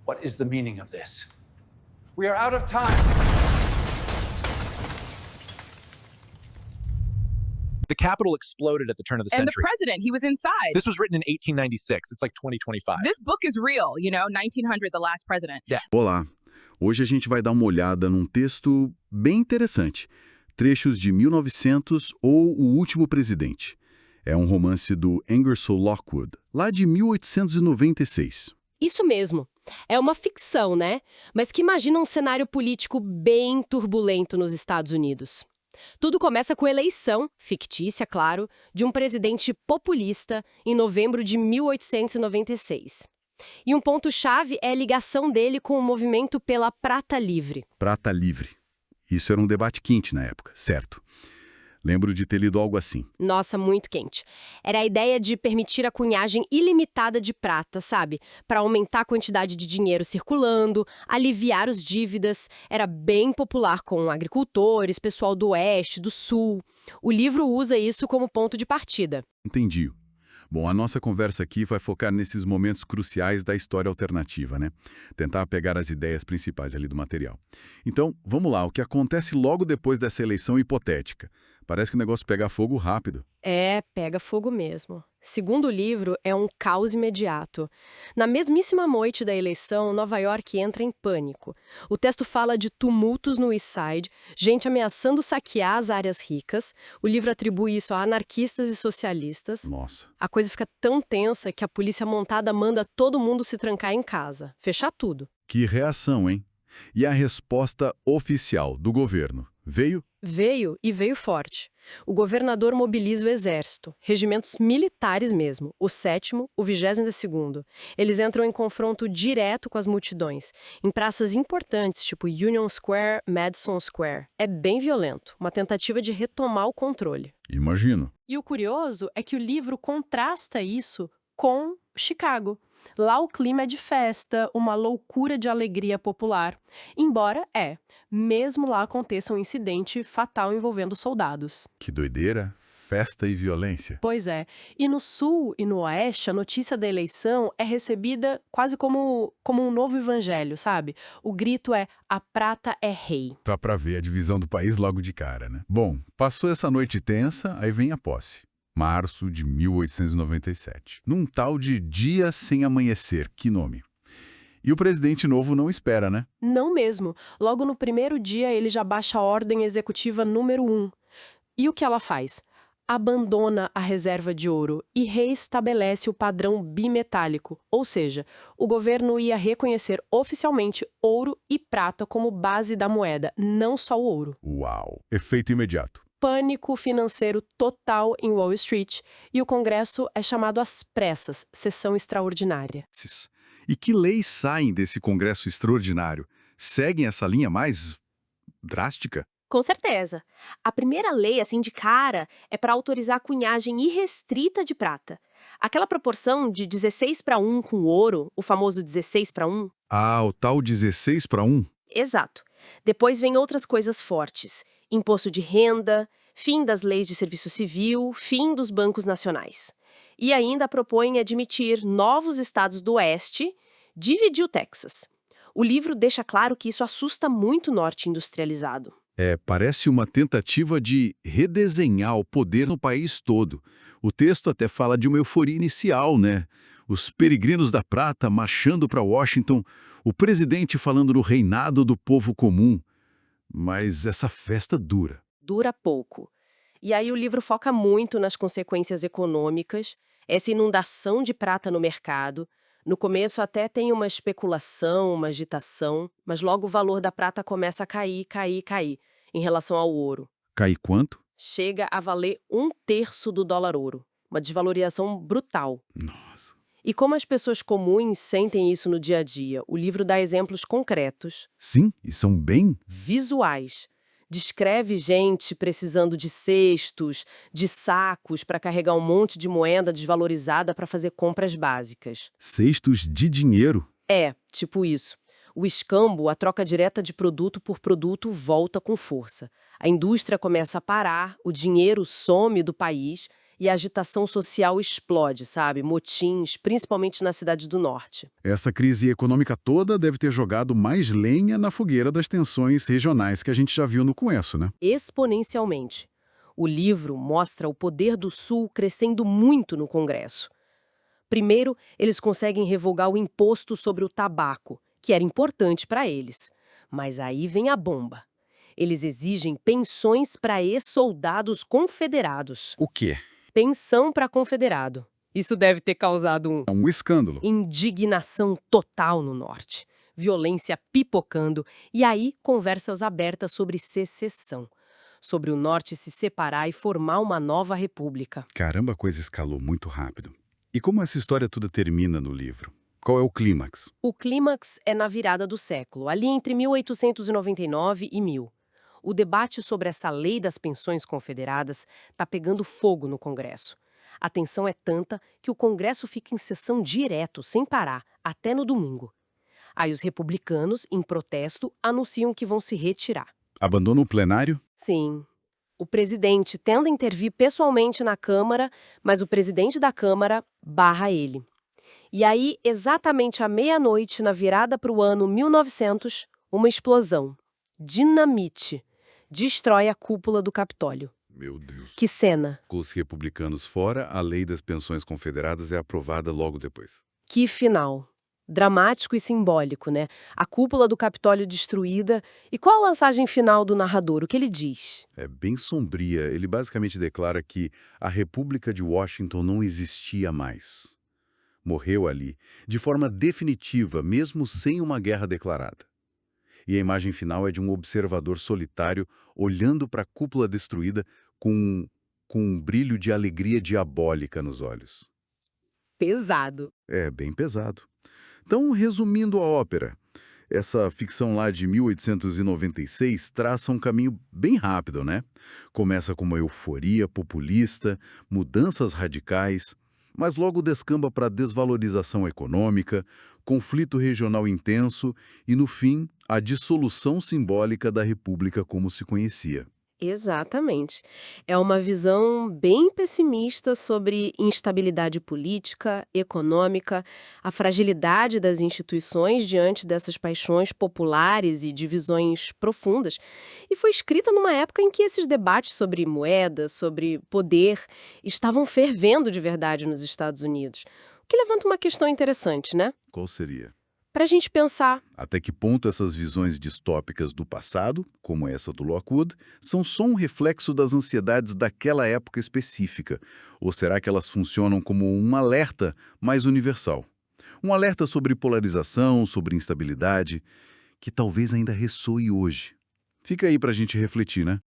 What is the meaning of this? We are out of time. The Capitol exploded at the turn of the And century. the president, he was inside. This was written in 1896. It's like 2025. This book is real, 1900, The Last President. Olá! Hoje a gente vai dar uma olhada num texto bem interessante. Trechos de 1900 ou O Último Presidente. É um romance do Ingersoll Lockwood, lá de 1896. Isso mesmo. É uma ficção, né? Mas que imagina um cenário político bem turbulento nos Estados Unidos. Tudo começa com a eleição, fictícia, claro, de um presidente populista em novembro de 1896. E um ponto-chave é a ligação dele com o movimento pela Prata Livre. Prata Livre. Isso era um debate quente na época, certo? Lembro de ter lido algo assim. Nossa, muito quente. Era a ideia de permitir a cunhagem ilimitada de prata, sabe? Para aumentar a quantidade de dinheiro circulando, aliviar as dívidas. Era bem popular com agricultores, pessoal do Oeste, do Sul. O livro usa isso como ponto de partida. Entendi. Bom, a nossa conversa aqui vai focar nesses momentos cruciais da história alternativa, né? Tentar pegar as ideias principais ali do material. Então, vamos lá, o que acontece logo depois dessa eleição hipotética? Parece que o negócio pega fogo rápido. É, pega fogo mesmo. Segundo o livro, é um caos imediato. Na mesmíssima noite da eleição, Nova York entra em pânico. O texto fala de tumultos no East Side, gente ameaçando saquear as áreas ricas. O livro atribui isso a anarquistas e socialistas. Nossa. A coisa fica tão tensa que a polícia montada manda todo mundo se trancar em casa, fechar tudo. Que reação, hein? E a resposta oficial do governo? Veio? Veio e veio forte. O governador mobiliza o exército, regimentos militares mesmo, o 7º, o 22º. Eles entram em confronto direto com as multidões, em praças importantes, tipo Union Square, Madison Square. É bem violento, uma tentativa de retomar o controle. Imagino. E o curioso é que o livro contrasta isso com Chicago. Lá o clima é de festa, uma loucura de alegria popular. Embora, mesmo lá aconteça um incidente fatal envolvendo soldados. Que doideira, festa e violência. Pois é. E no Sul e no Oeste, a notícia da eleição é recebida quase como um novo evangelho, sabe? O grito é: a prata é rei. Tá pra ver a divisão do país logo de cara, né? Bom, passou essa noite tensa, aí vem a posse. Março de 1897. Num tal de Dia Sem Amanhecer, que nome. E o presidente novo não espera, né? Não mesmo. Logo no primeiro dia, ele já baixa a ordem executiva número 1. E o que ela faz? Abandona a reserva de ouro e reestabelece o padrão bimetálico, ou seja, o governo ia reconhecer oficialmente ouro e prata como base da moeda, não só o ouro. Uau! Efeito imediato. Pânico financeiro total em Wall Street e o Congresso é chamado às pressas, sessão extraordinária. E que leis saem desse Congresso extraordinário? Seguem essa linha mais drástica? Com certeza. A primeira lei, assim de cara, é para autorizar a cunhagem irrestrita de prata. Aquela proporção de 16:1 com o ouro, o famoso 16:1. Ah, o tal 16:1? Exato. Depois vem outras coisas fortes. Imposto de renda, fim das leis de serviço civil, fim dos bancos nacionais. E ainda propõe admitir novos estados do Oeste, dividir o Texas. O livro deixa claro que isso assusta muito o norte industrializado. Parece uma tentativa de redesenhar o poder no país todo. O texto até fala de uma euforia inicial, né? Os peregrinos da prata marchando para Washington, o presidente falando no reinado do povo comum. Mas essa festa dura. Dura pouco. E aí o livro foca muito nas consequências econômicas, essa inundação de prata no mercado. No começo até tem uma especulação, uma agitação, mas logo o valor da prata começa a cair em relação ao ouro. Cai quanto? Chega a valer 1/3 do dólar ouro. Uma desvalorização brutal. Nossa. E como as pessoas comuns sentem isso no dia a dia, o livro dá exemplos concretos. Sim, e são bem Visuais. Descreve gente precisando de cestos, de sacos para carregar um monte de moeda desvalorizada para fazer compras básicas. cestos de dinheiro. Tipo isso. O escambo, a troca direta de produto por produto, volta com força. A indústria começa a parar, o dinheiro some do país e a agitação social explode, sabe? Motins, principalmente nas cidades do norte. Essa crise econômica toda deve ter jogado mais lenha na fogueira das tensões regionais que a gente já viu no começo, né? Exponencialmente. O livro mostra o poder do Sul crescendo muito no Congresso. Primeiro, eles conseguem revogar o imposto sobre o tabaco, que era importante para eles. Mas aí vem a bomba. Eles exigem pensões para ex-soldados confederados. O quê? Pensão para confederado. Isso deve ter causado Um escândalo. indignação total no norte. Violência pipocando e aí conversas abertas sobre secessão. Sobre o norte se separar e formar uma nova república. Caramba, a coisa escalou muito rápido. E como essa história toda termina no livro? Qual é o clímax? O clímax é na virada do século, ali entre 1899 e 1000. O debate sobre essa lei das pensões confederadas está pegando fogo no Congresso. A tensão é tanta que o Congresso fica em sessão direto, sem parar, até no domingo. Aí os republicanos, em protesto, anunciam que vão se retirar. Abandona o plenário? Sim. O presidente tenta intervir pessoalmente na Câmara, mas o presidente da Câmara barra ele. E aí, exatamente à meia-noite, na virada para o ano 1900, uma explosão. Dinamite. Destrói a cúpula do Capitólio. Meu Deus. Que cena. Com os republicanos fora, a lei das pensões confederadas é aprovada logo depois. Que final. Dramático e simbólico, né? A cúpula do Capitólio destruída. E qual a mensagem final do narrador? O que ele diz? É bem sombria. Ele basicamente declara que a República de Washington não existia mais. Morreu ali, de forma definitiva, mesmo sem uma guerra declarada. E a imagem final é de um observador solitário olhando para a cúpula destruída com um brilho de alegria diabólica nos olhos. Pesado. É bem pesado. Então, resumindo a ópera, essa ficção lá de 1896 traça um caminho bem rápido, né? Começa com uma euforia populista, mudanças radicais, mas logo descamba para desvalorização econômica, conflito regional intenso e, no fim, a dissolução simbólica da República como se conhecia. Exatamente. É uma visão bem pessimista sobre instabilidade política, econômica, a fragilidade das instituições diante dessas paixões populares e divisões profundas. E foi escrita numa época em que esses debates sobre moeda, sobre poder, estavam fervendo de verdade nos Estados Unidos. O que levanta uma questão interessante, né? Qual seria? Para a gente pensar. Até que ponto essas visões distópicas do passado, como essa do Lockwood, são só um reflexo das ansiedades daquela época específica? Ou será que elas funcionam como um alerta mais universal? Um alerta sobre polarização, sobre instabilidade, que talvez ainda ressoe hoje. Fica aí para a gente refletir, né?